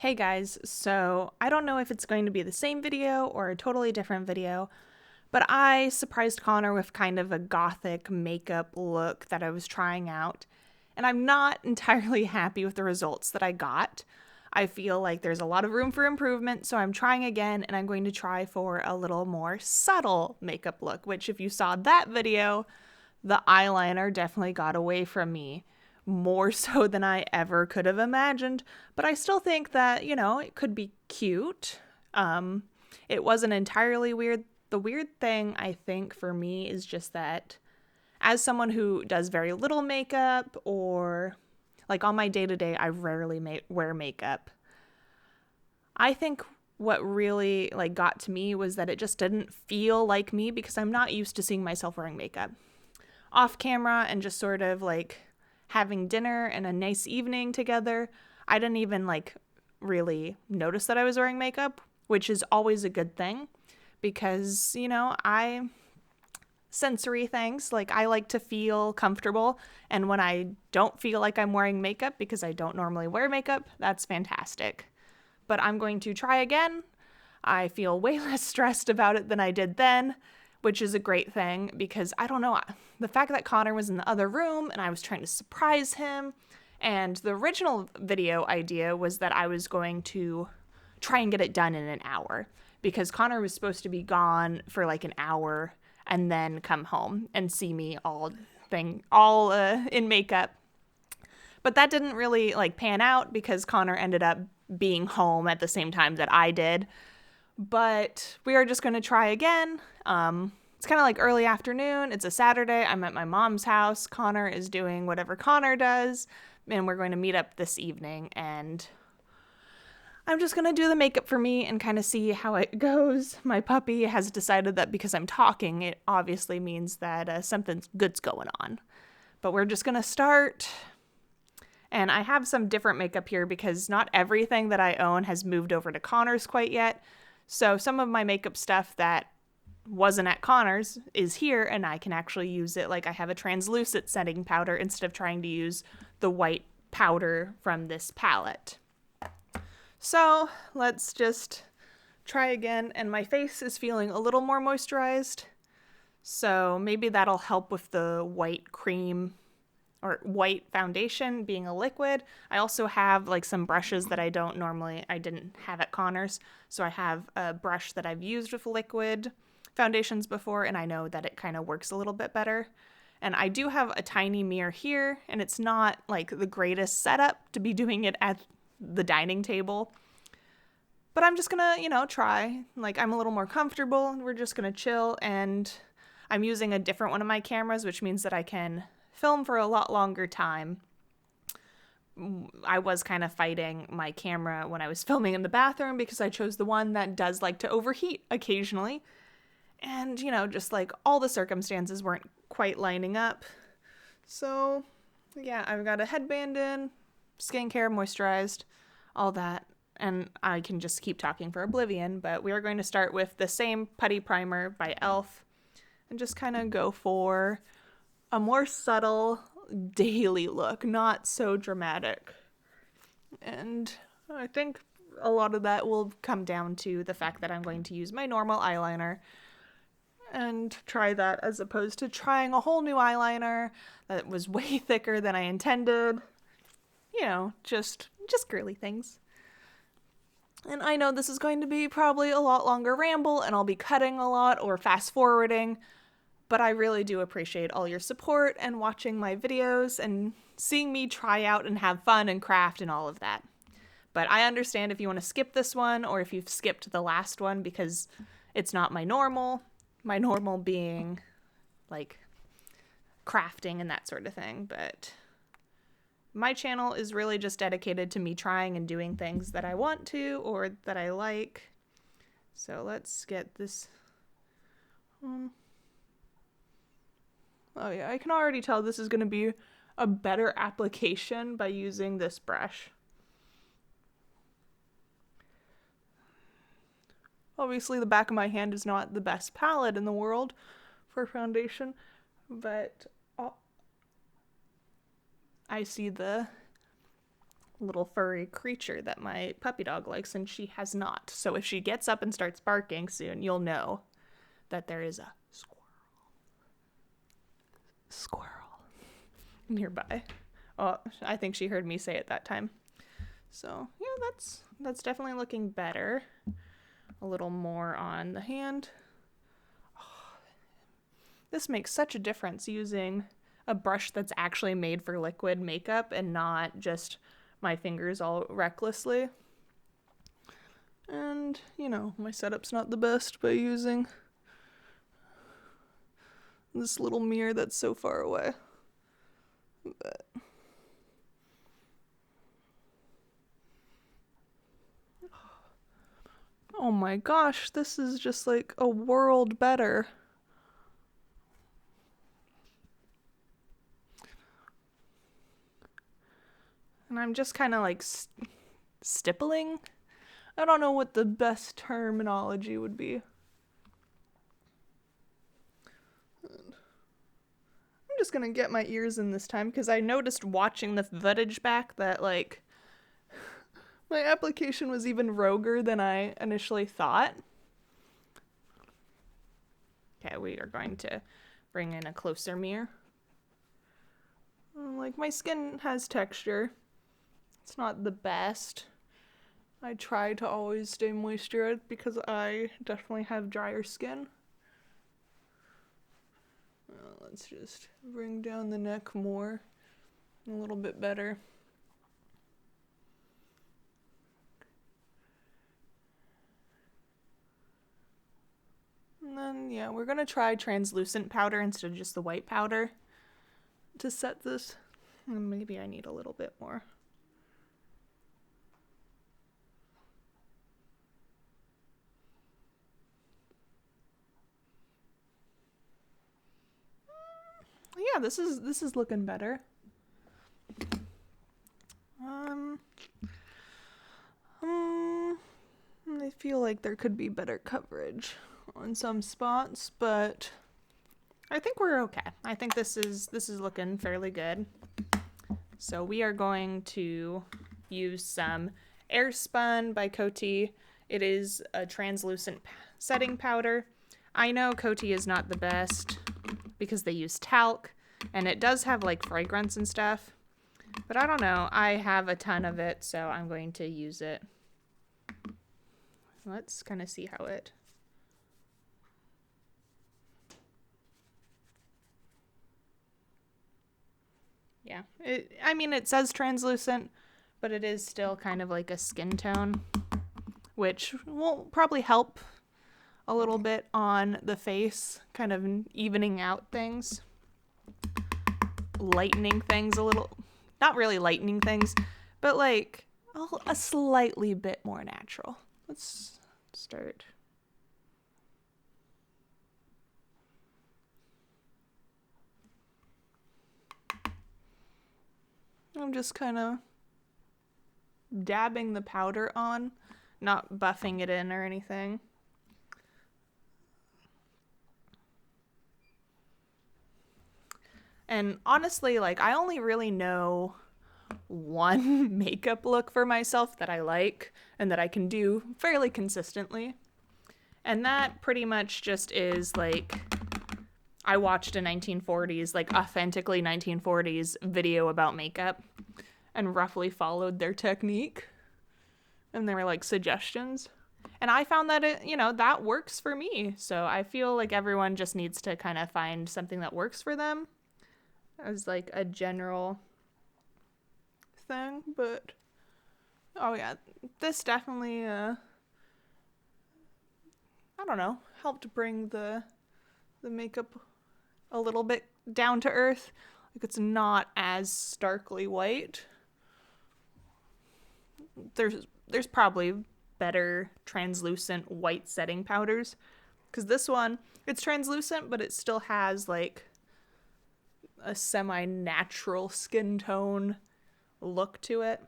Hey guys, so I don't know if it's going to be the same video or a totally different video, but I surprised Connor with kind of a gothic makeup look that I was trying out, and I'm not entirely happy with the results that I got. I feel like there's a lot of room for improvement, so I'm trying again, and I'm going to try for a little more subtle makeup look, which if you saw that video, the eyeliner definitely got away from me more so than I ever could have imagined. But I still think that, it could be cute. It wasn't entirely weird. The weird thing, I think, for me is just that as someone who does very little makeup or like on my day to day, I rarely wear makeup. I think what really got to me was that it just didn't feel like me because I'm not used to seeing myself wearing makeup off camera and just sort of having dinner and a nice evening together. I didn't even really notice that I was wearing makeup, which is always a good thing because, I sensory things, I like to feel comfortable, and when I don't feel like I'm wearing makeup because I don't normally wear makeup, that's fantastic. But I'm going to try again. I feel way less stressed about it than I did then, which is a great thing because I don't know, the fact that Connor was in the other room and I was trying to surprise him, and the original video idea was that I was going to try and get it done in an hour because Connor was supposed to be gone for an hour and then come home and see me all in makeup. But that didn't really pan out because Connor ended up being home at the same time that I did. But we are just going to try again. It's kind of early afternoon. It's a Saturday. I'm at my mom's house. Connor is doing whatever Connor does. And we're going to meet up this evening. And I'm just going to do the makeup for me and kind of see how it goes. My puppy has decided that because I'm talking, it obviously means that something good's going on. But we're just going to start. And I have some different makeup here because not everything that I own has moved over to Connor's quite yet. So some of my makeup stuff that wasn't at Connor's is here, and I can actually use it. I have a translucent setting powder instead of trying to use the white powder from this palette. So let's just try again, and my face is feeling a little more moisturized. So maybe that'll help with the white cream or white foundation being a liquid. I also have some brushes that I didn't have at Connor's. So I have a brush that I've used with liquid foundations before, and I know that it kind of works a little bit better. And I do have a tiny mirror here, and it's not the greatest setup to be doing it at the dining table. But I'm just gonna, try. I'm a little more comfortable. We're just gonna chill, and I'm using a different one of my cameras, which means that I can film for a lot longer time. I was kind of fighting my camera when I was filming in the bathroom because I chose the one that does like to overheat occasionally. And, just all the circumstances weren't quite lining up. So, yeah, I've got a headband in, skincare, moisturized, all that. And I can just keep talking for oblivion, but we are going to start with the same putty primer by e.l.f. and just kind of go for a more subtle daily look, not so dramatic. And I think a lot of that will come down to the fact that I'm going to use my normal eyeliner and try that as opposed to trying a whole new eyeliner that was way thicker than I intended. Just girly things. And I know this is going to be probably a lot longer ramble, and I'll be cutting a lot or fast forwarding, but I really do appreciate all your support and watching my videos and seeing me try out and have fun and craft and all of that. But I understand if you want to skip this one or if you've skipped the last one because it's not my normal. My normal being crafting and that sort of thing. But my channel is really just dedicated to me trying and doing things that I want to or that I like. So let's get this. Oh yeah, I can already tell this is going to be a better application by using this brush. Obviously, the back of my hand is not the best palette in the world for foundation, but I see the little furry creature that my puppy dog likes, and she has not. So if she gets up and starts barking soon, you'll know that there is a squirrel nearby. Oh, I think she heard me say it that time. So yeah, that's definitely looking better. A little more on the hand. Oh, this makes such a difference using a brush that's actually made for liquid makeup and not just my fingers all recklessly. And, you know, my setup's not the best by using this little mirror that's so far away. But oh my gosh, this is just like a world better. And I'm just kind of like stippling. I don't know what the best terminology would be. I'm just gonna get my ears in this time because I noticed watching the footage back that like my application was even roguer than I initially thought. Okay, we are going to bring in a closer mirror. Like, my skin has texture. It's not the best. I try to always stay moisturized because I definitely have drier skin. Let's just bring down the neck more. A little bit better. And then, yeah, we're gonna try translucent powder instead of just the white powder to set this. And maybe I need a little bit more. Yeah, this is looking better. I feel like there could be better coverage on some spots, but I think we're okay. I think this is looking fairly good. So we are going to use some Airspun by Coty. It is a translucent setting powder. I know Coty is not the best because they use talc, and it does have like fragrance and stuff. But I don't know. I have a ton of it, so I'm going to use it. Let's kind of see how it... Yeah, I mean, it says translucent, but it is still kind of like a skin tone, which will probably help a little bit on the face, kind of evening out things, lightening things a little, not really lightening things, but like a slightly bit more natural. Let's start. I'm just kind of dabbing the powder on, not buffing it in or anything. And honestly, like, I only really know one makeup look for myself that I like and that I can do fairly consistently. And that pretty much just is like, I watched a 1940s, like authentically 1940s video about makeup and roughly followed their technique. And there were like suggestions. And I found that it, you know, that works for me. So I feel like everyone just needs to kind of find something that works for them as like a general thing. But oh yeah, this definitely I don't know, helped bring the makeup a little bit down to earth. Like, it's not as starkly white. There's probably better translucent white setting powders, because this one, it's translucent, but it still has like a semi-natural skin tone look to it.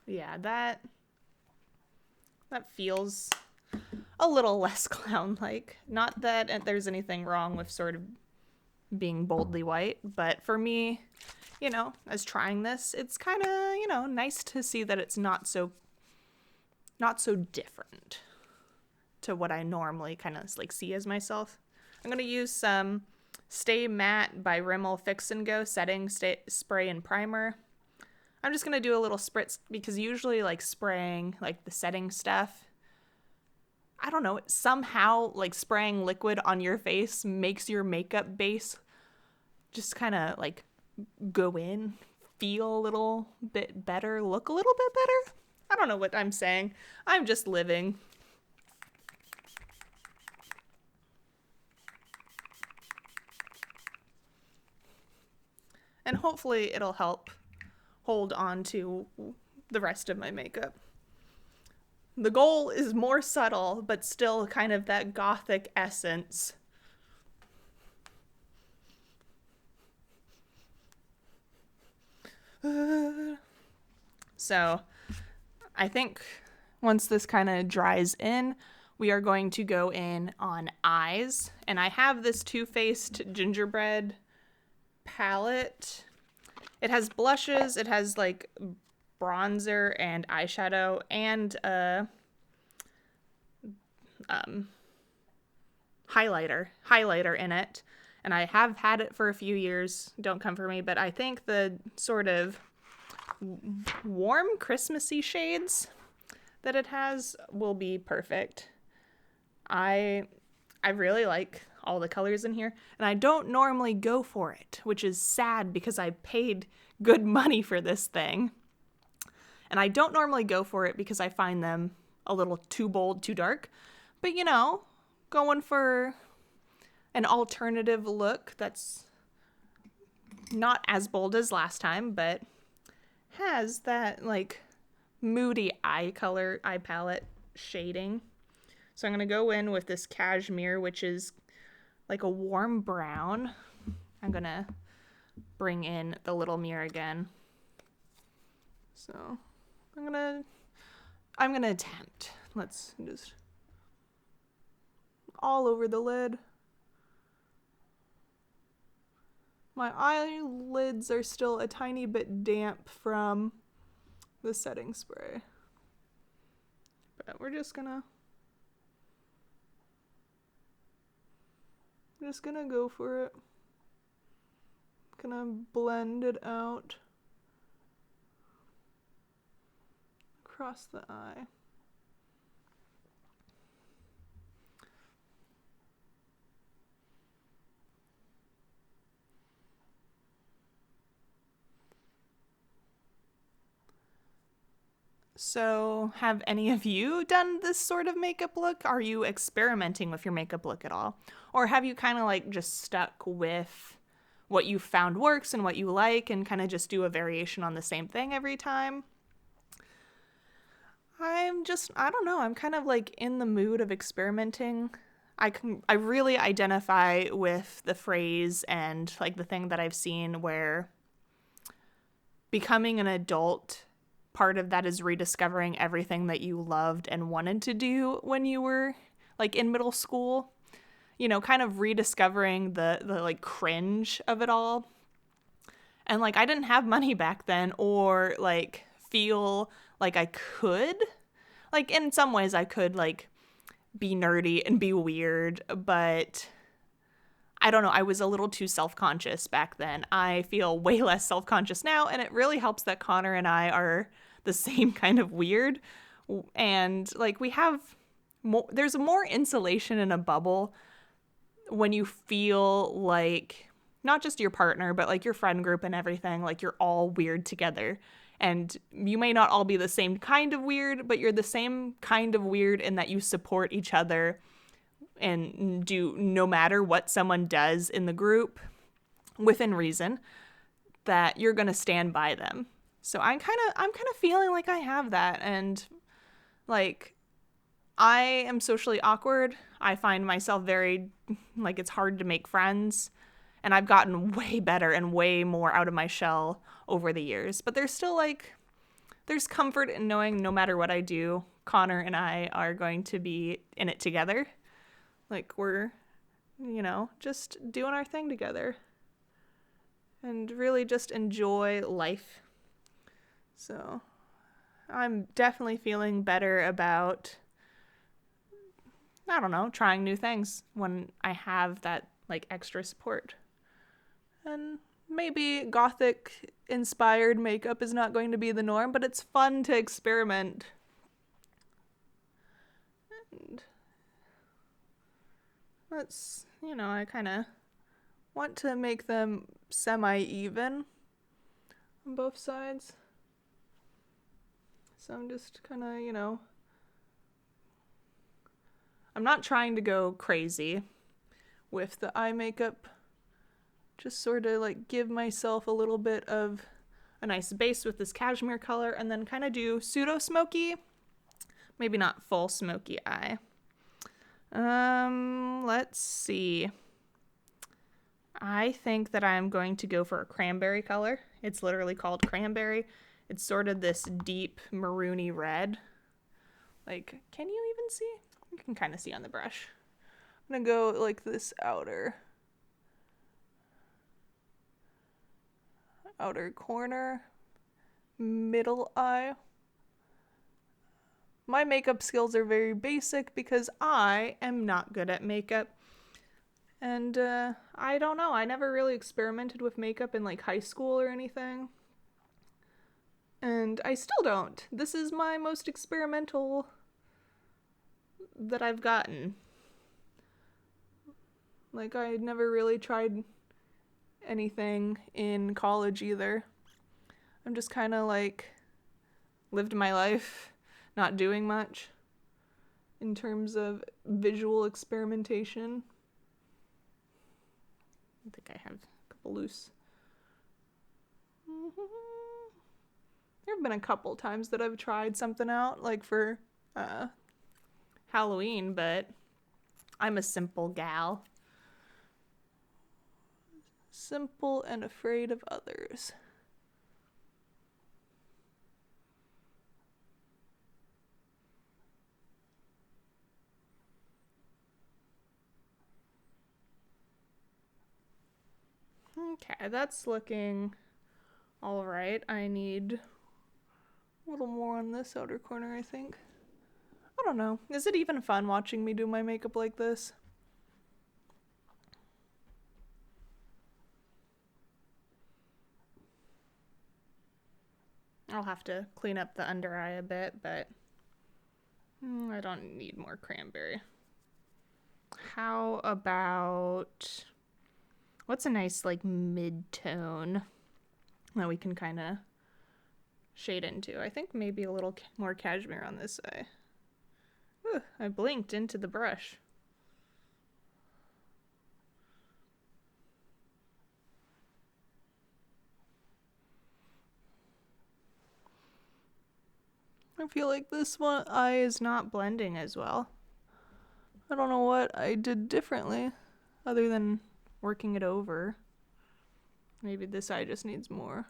Yeah, that feels a little less clown-like. Not that there's anything wrong with sort of being boldly white, but for me, you know, as trying this, it's kind of, you know, nice to see that it's not so different to what I normally kind of like see as myself. I'm going to use some Stay Matte by Rimmel Fix and Go setting spray and primer. I'm just going to do a little spritz because usually like spraying like the setting stuff, I don't know, somehow like spraying liquid on your face makes your makeup base just kind of like go in, feel a little bit better, look a little bit better. I don't know what I'm saying. I'm just living. And hopefully it'll help hold on to the rest of my makeup. The goal is more subtle, but still kind of that Gothic essence. So I think once this kind of dries in, we are going to go in on eyes. And I have this Too Faced gingerbread palette. It has blushes, it has like bronzer and eyeshadow and highlighter in it. And I have had it for a few years. Don't come for me, but I think the sort of warm Christmassy shades that it has will be perfect. I really like all the colors in here, and I don't normally go for it, which is sad because I paid good money for this thing. And I don't normally go for it because I find them a little too bold, too dark. But you know, going for an alternative look that's not as bold as last time, but has that like moody eye palette shading. So I'm going to go in with this cashmere, which is like a warm brown. I'm going to bring in the little mirror again. So I'm going to attempt. Let's just all over the lid. My eyelids are still a tiny bit damp from the setting spray. But we're just gonna go for it. Gonna blend it out across the eye. So, have any of you done this sort of makeup look? Are you experimenting with your makeup look at all? Or have you kind of like just stuck with what you found works and what you like and kind of just do a variation on the same thing every time? I don't know, I'm kind of like in the mood of experimenting. I really identify with the phrase and like the thing that I've seen where becoming an adult, part of that is rediscovering everything that you loved and wanted to do when you were like in middle school. You know, kind of rediscovering the like cringe of it all. And like I didn't have money back then or like feel like I could. Like in some ways I could like be nerdy and be weird, but I don't know, I was a little too self-conscious back then. I feel way less self-conscious now, and it really helps that Connor and I are the same kind of weird. And like we have more, there's more insulation in a bubble when you feel like not just your partner, but like your friend group and everything, like you're all weird together. And you may not all be the same kind of weird, but you're the same kind of weird in that you support each other and do no matter what someone does in the group within reason, that you're going to stand by them. So I'm kind of feeling like I have that. And like, I am socially awkward. I find myself very, like, it's hard to make friends. And I've gotten way better and way more out of my shell over the years. But there's still like, there's comfort in knowing no matter what I do, Connor and I are going to be in it together. Like, we're, just doing our thing together. And really just enjoy life. So, I'm definitely feeling better about, trying new things when I have that, extra support. And maybe Gothic inspired makeup is not going to be the norm, but it's fun to experiment. And let's, I kind of want to make them semi-even on both sides. So I'm just kind of, I'm not trying to go crazy with the eye makeup. Just sort of give myself a little bit of a nice base with this cashmere color and then kind of do pseudo smoky, maybe not full smoky eye. Let's see. I think that I'm going to go for a cranberry color. It's literally called cranberry. It's sort of this deep maroony red. Can you even see? You can kind of see on the brush. I'm gonna go this outer corner, middle eye. My makeup skills are very basic because I am not good at makeup. And I don't know, I never really experimented with makeup in high school or anything. And I still don't. This is my most experimental that I've gotten. I never really tried anything in college either. I'm just kind of lived my life not doing much in terms of visual experimentation. I think I have a couple loose. There have been a couple times that I've tried something out, for Halloween, but I'm a simple gal. Simple and afraid of others. Okay, that's looking all right. I need a little more on this outer corner, I think. I don't know. Is it even fun watching me do my makeup like this? I'll have to clean up the under eye a bit, but I don't need more cranberry. How about, what's a nice mid-tone that we can kind of shade into? I think maybe a little more cashmere on this eye. Ooh, I blinked into the brush. I feel like this one eye is not blending as well. I don't know what I did differently other than working it over. Maybe this eye just needs more.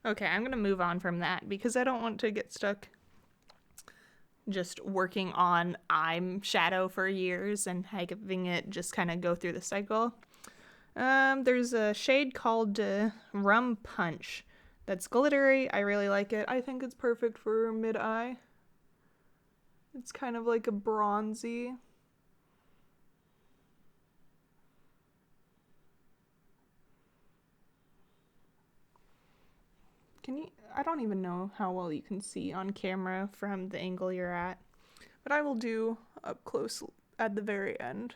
Okay, I'm gonna move on from that because I don't want to get stuck just working on eye shadow for years and having it just kind of go through the cycle. There's a shade called Rum Punch that's glittery. I really like it. I think it's perfect for mid-eye. It's kind of like a bronzy. I don't even know how well you can see on camera from the angle you're at, but I will do up close at the very end.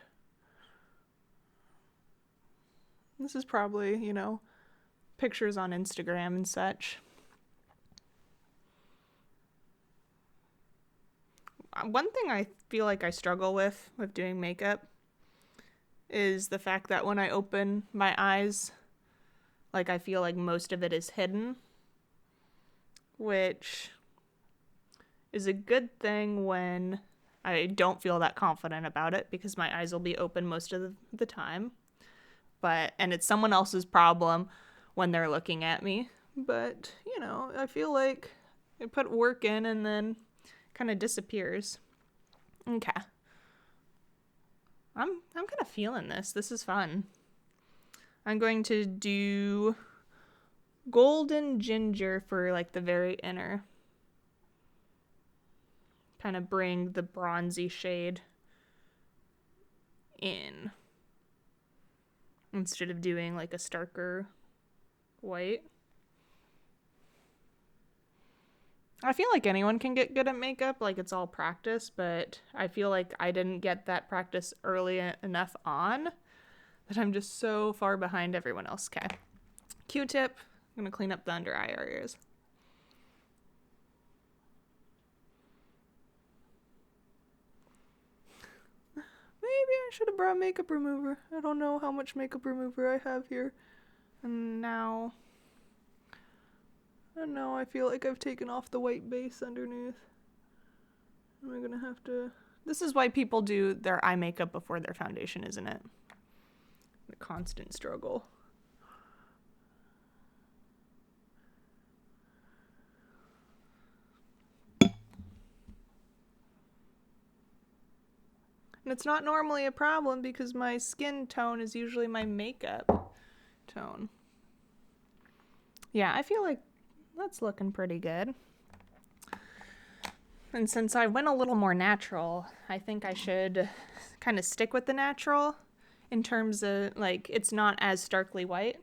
This is probably, pictures on Instagram and such. One thing I feel like I struggle with doing makeup is the fact that when I open my eyes, I feel like most of it is hidden, which is a good thing when I don't feel that confident about it because my eyes will be open most of the time. and it's someone else's problem when they're looking at me. But, you know, I feel like I put work in and then kind of disappears. Okay. I'm kind of feeling this. This is fun. I'm going to do golden ginger for like the very inner. Kind of bring the bronzy shade in instead of doing like a starker white. I feel like anyone can get good at makeup, like it's all practice, but I feel like I didn't get that practice early enough on that I'm just so far behind everyone else. Okay. Q-tip. I'm going to clean up the under eye areas. Maybe I should have brought makeup remover. I don't know how much makeup remover I have here. And now... I don't know, I feel like I've taken off the white base underneath. Am I gonna have to... This is why people do their eye makeup before their foundation, isn't it? The constant struggle. And it's not normally a problem because my skin tone is usually my makeup tone. Yeah, I feel like that's looking pretty good. And since I went a little more natural, I think I should kind of stick with the natural in terms of, like, it's not as starkly white.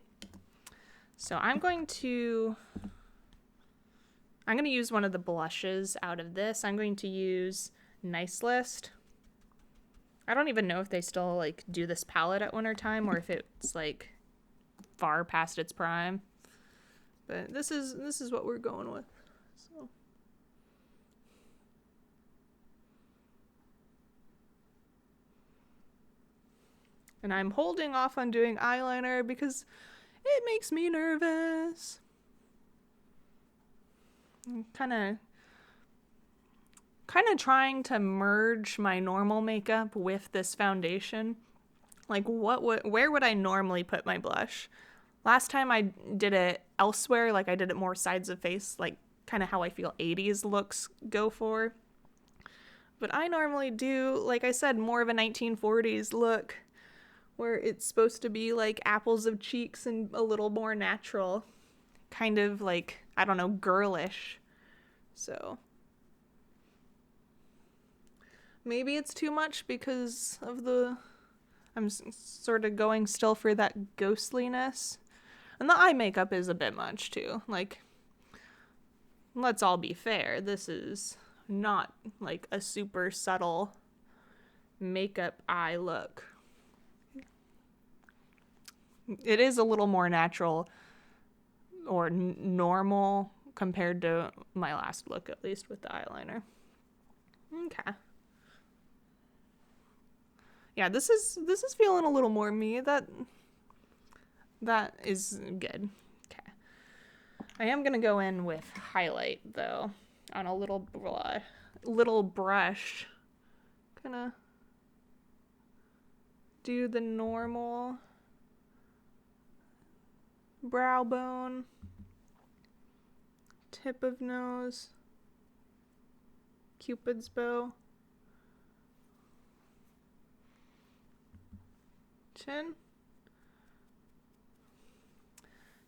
So I'm going to use one of the blushes out of this. I'm going to use Nice List. I don't even know if they still, like, do this palette at winter time or if it's, like, far past its prime. But this is what we're going with. So. And I'm holding off on doing eyeliner because it makes me nervous. I'm kind of trying to merge my normal makeup with this foundation. Like, where would I normally put my blush? Last time I did it elsewhere, like I did it more sides of face, like kind of how I feel 80s looks go for. But I normally do, like I said, more of a 1940s look where it's supposed to be like apples of cheeks and a little more natural. Kind of like, I don't know, girlish. So maybe it's too much because of I'm sort of going still for that ghostliness. And the eye makeup is a bit much too. Like, let's all be fair. This is not like a super subtle makeup eye look. It is a little more natural or normal compared to my last look, at least with the eyeliner. Okay. Yeah, this is feeling a little more me. That is good. Okay. I am gonna go in with highlight though on a little brush. Gonna do the normal brow bone, tip of nose, Cupid's bow, chin.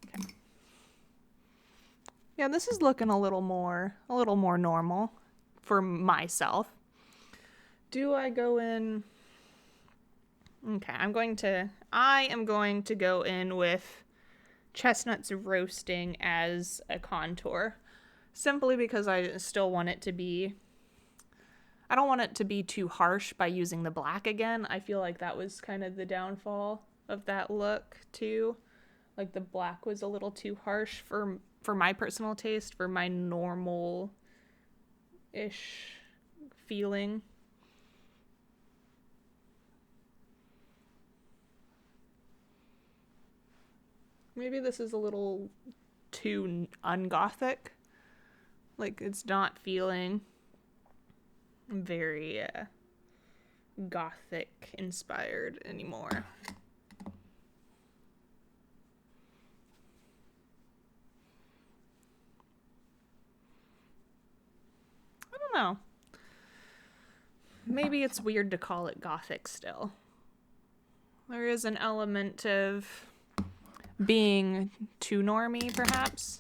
Okay. Yeah, this is looking a little more normal for myself. Do I go in? Okay, I am going to go in with Chestnuts Roasting as a contour, simply because I still want it to be, I don't want it to be too harsh by using the black again. I feel like that was kind of the downfall of that look too. Like the black was a little too harsh for my personal taste, for my normal-ish feeling. Maybe this is a little too un-Gothic. Like, it's not feeling very Gothic inspired anymore. know. Maybe it's weird to call it Gothic still. There is an element of being too normie, perhaps.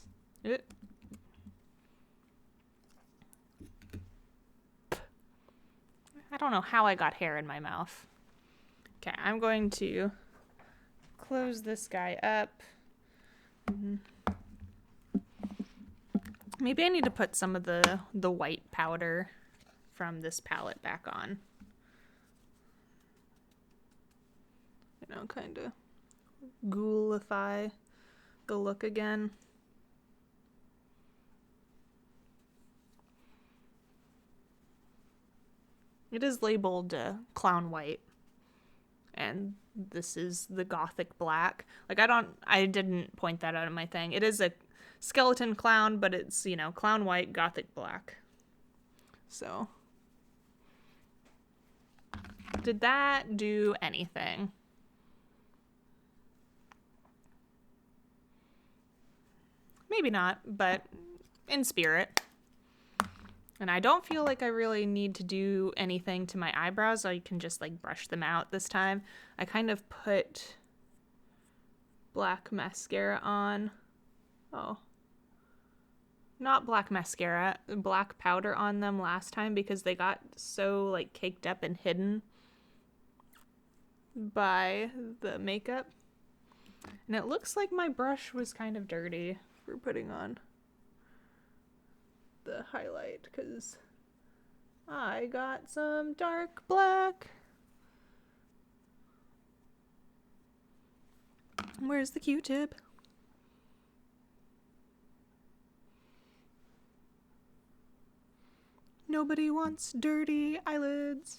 I don't know how I got hair in my mouth. Okay, I'm going to close this guy up. Maybe I need to put some of the white powder from this palette back on. You know, kind of ghoulify the look again. It is labeled clown white, and this is the Gothic black. Like, I didn't point that out in my thing. It is a skeleton clown, but it's, you know, clown white, Gothic black. So, did that do anything? Maybe not, but in spirit. And I don't feel like I really need to do anything to my eyebrows. I can just like brush them out this time. I kind of put black mascara on. Oh. Not black mascara, black powder on them last time because they got so like caked up and hidden by the makeup. And it looks like my brush was kind of dirty for putting on the highlight because I got some dark black. Where's the Q-tip? Nobody wants dirty eyelids.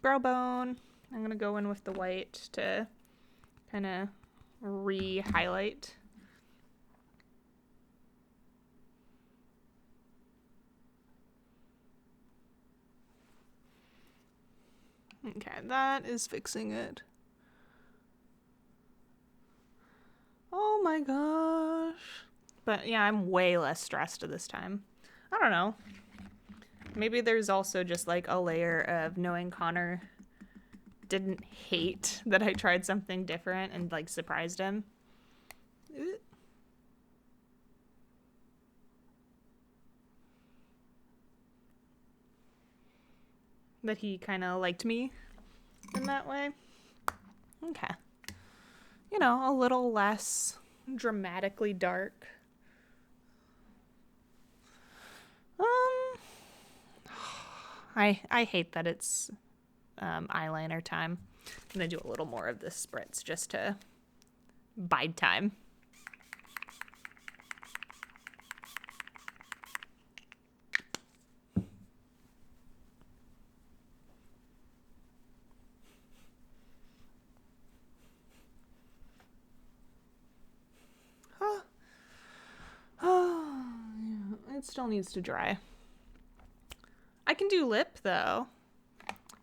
Brow bone. I'm gonna go in with the white to kind of re-highlight. Okay, that is fixing it. Oh my gosh. But yeah, I'm way less stressed this time. I don't know. Maybe there's also just like a layer of knowing Connor didn't hate that I tried something different and like surprised him. That he kind of liked me in that way. Okay. You know, a little less dramatically dark. I hate that it's eyeliner time. I'm gonna do a little more of this spritz just to bide time. It still needs to dry. I can do lip though.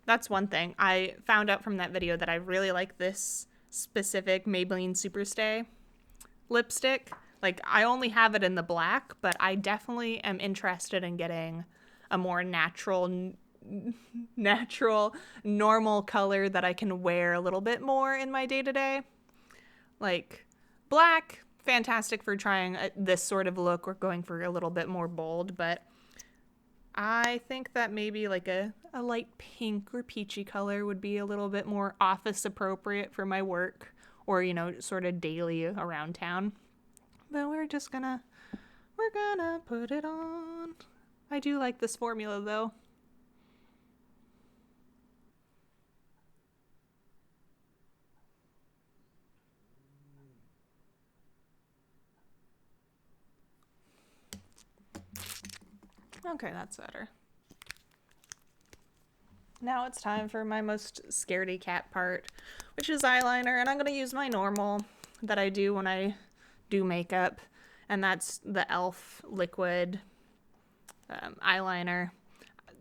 That's one thing. I found out from that video that I really like this specific Maybelline Superstay lipstick. Like, I only have it in the black, but I definitely am interested in getting a more natural, normal color that I can wear a little bit more in my day-to-day. Like, black, fantastic for trying this sort of look or going for a little bit more bold, but I think that maybe like a light pink or peachy color would be a little bit more office appropriate for my work or, you know, sort of daily around town. But we're gonna put it on. I do like this formula though. Okay, that's better. Now it's time for my most scaredy cat part, which is eyeliner, and I'm going to use my normal that I do when I do makeup, and that's the e.l.f. liquid eyeliner.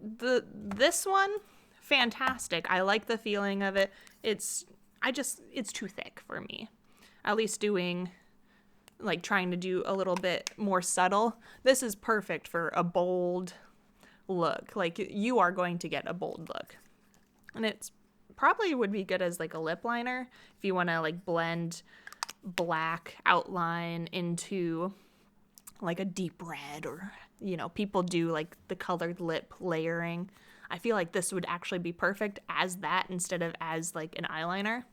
This one, fantastic. I like the feeling of it. It's too thick for me. At least doing, like, trying to do a little bit more subtle. This is perfect for a bold, look. Like, you are going to get a bold look. And it's probably would be good as like a lip liner if you want to like blend black outline into like a deep red, or, you know, people do like the colored lip layering. I feel like this would actually be perfect as that instead of as like an eyeliner.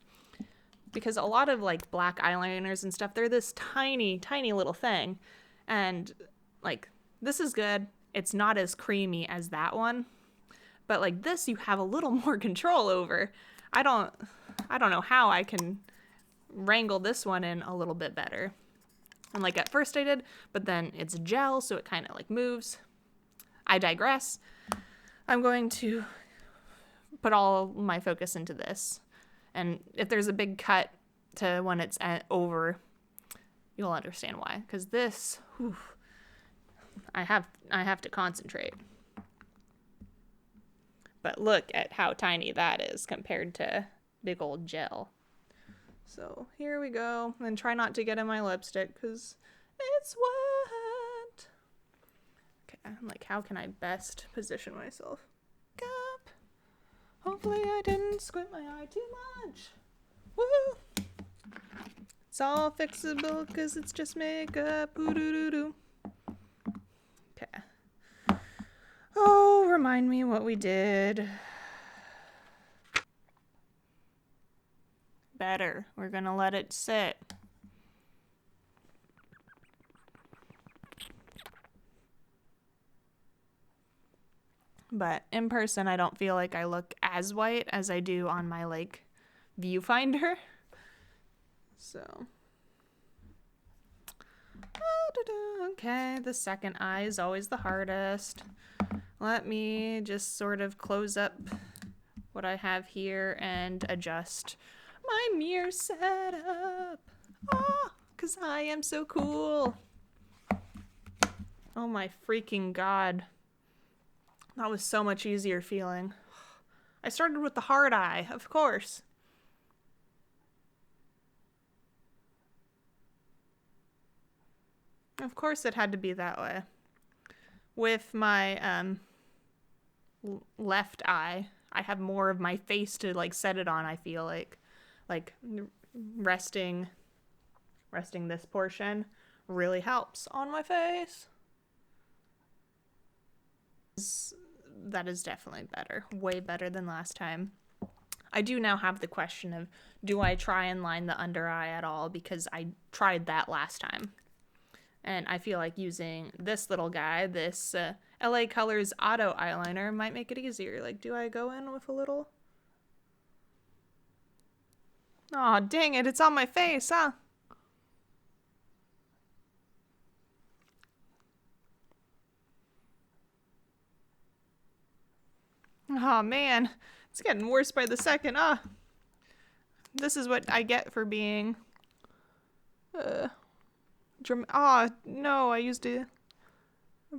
Because a lot of like black eyeliners and stuff, they're this tiny, tiny little thing. And like, this is good. It's not as creamy as that one. But like this, you have a little more control over. I don't know how I can wrangle this one in a little bit better. And like at first I did, but then it's gel, so it kind of like moves. I digress. I'm going to put all my focus into this. And if there's a big cut to when it's over, you'll understand why. Because this, whew, I have to concentrate. But look at how tiny that is compared to big old gel. So here we go. And try not to get in my lipstick because it's wet. Okay, I'm like, how can I best position myself? Up. Hopefully I didn't squint my eye too much. Woo! It's all fixable because it's just makeup. Ooh-doo-doo-doo. Okay. Oh, remind me what we did. Better. We're gonna let it sit. But in person, I don't feel like I look as white as I do on my like viewfinder. So. Okay, the second eye is always the hardest. Let me just sort of close up what I have here and adjust my mirror setup. Oh, 'cause I am so cool. Oh my freaking God. That was so much easier feeling. I started with the hard eye, of course. Of course it had to be that way. With my left eye, I have more of my face to like set it on, I feel like resting this portion really helps on my face. That is definitely better, way better than last time. I do now have the question of, do I try and line the under eye at all, because I tried that last time. And I feel like using this little guy, this LA Colors Auto Eyeliner, might make it easier. Like, do I go in with a little? Aw, dang it, it's on my face, huh? Oh man, it's getting worse by the second. This is what I get for being no, I used a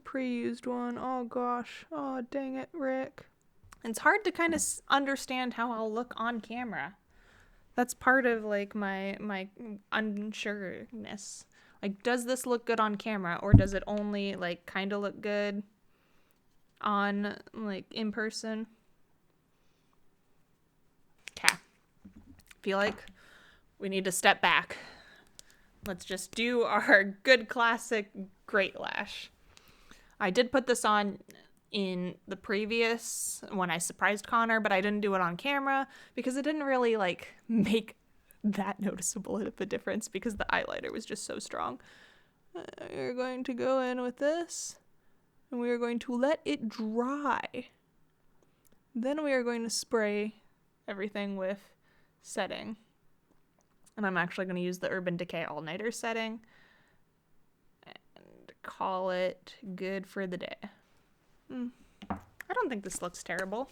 pre-used one. Oh gosh. Oh dang it, Rick. It's hard to kind of understand how I'll look on camera. That's part of like my unsureness. Like, does this look good on camera, or does it only like kind of look good on like in person? Okay. Feel like we need to step back. Let's just do our good classic Great Lash. I did put this on in the previous when I surprised Connor, but I didn't do it on camera because it didn't really like make that noticeable of a difference because the eyeliner was just so strong. We're going to go in with this and we are going to let it dry. Then we are going to spray everything with setting. And I'm actually going to use the Urban Decay All Nighter setting and call it good for the day. I don't think this looks terrible.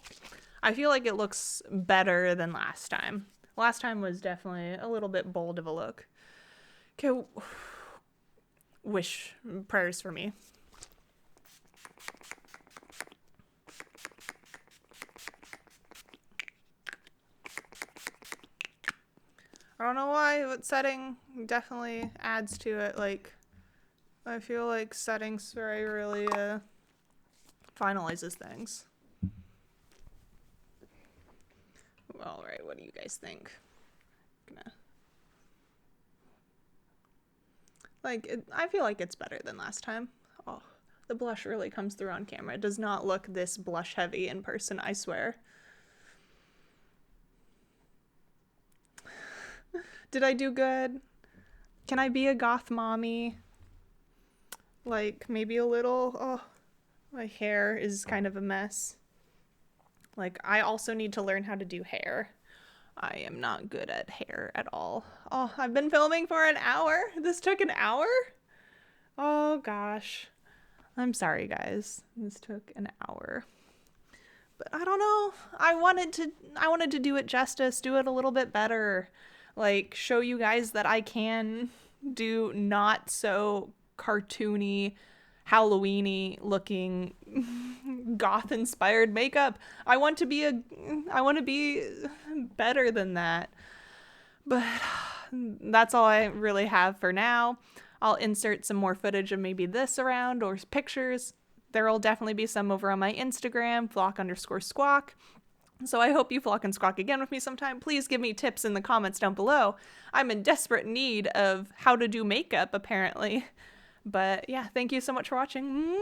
I feel like it looks better than last time. Last time was definitely a little bit bold of a look. Okay, wish prayers for me. I don't know why, but setting definitely adds to it. Like, I feel like setting spray really finalizes things. All right, what do you guys think? I feel like it's better than last time. Oh, the blush really comes through on camera. It does not look this blush heavy in person, I swear. Did I do good? Can I be a goth mommy? Like, maybe a little. Oh, my hair is kind of a mess. Like, I also need to learn how to do hair. I am not good at hair at all. Oh, I've been filming for an hour? This took an hour? Oh, gosh. I'm sorry, guys. This took an hour. But I don't know. I wanted to do it justice, do it a little bit better. Like, show you guys that I can do not so cartoony, Halloween-y looking goth inspired makeup. I want to be better than that. But that's all I really have for now. I'll insert some more footage of maybe this around or pictures. There'll definitely be some over on my Instagram, flock_squawk. So I hope you flock and squawk again with me sometime. Please give me tips in the comments down below. I'm in desperate need of how to do makeup, apparently. But yeah, thank you so much for watching.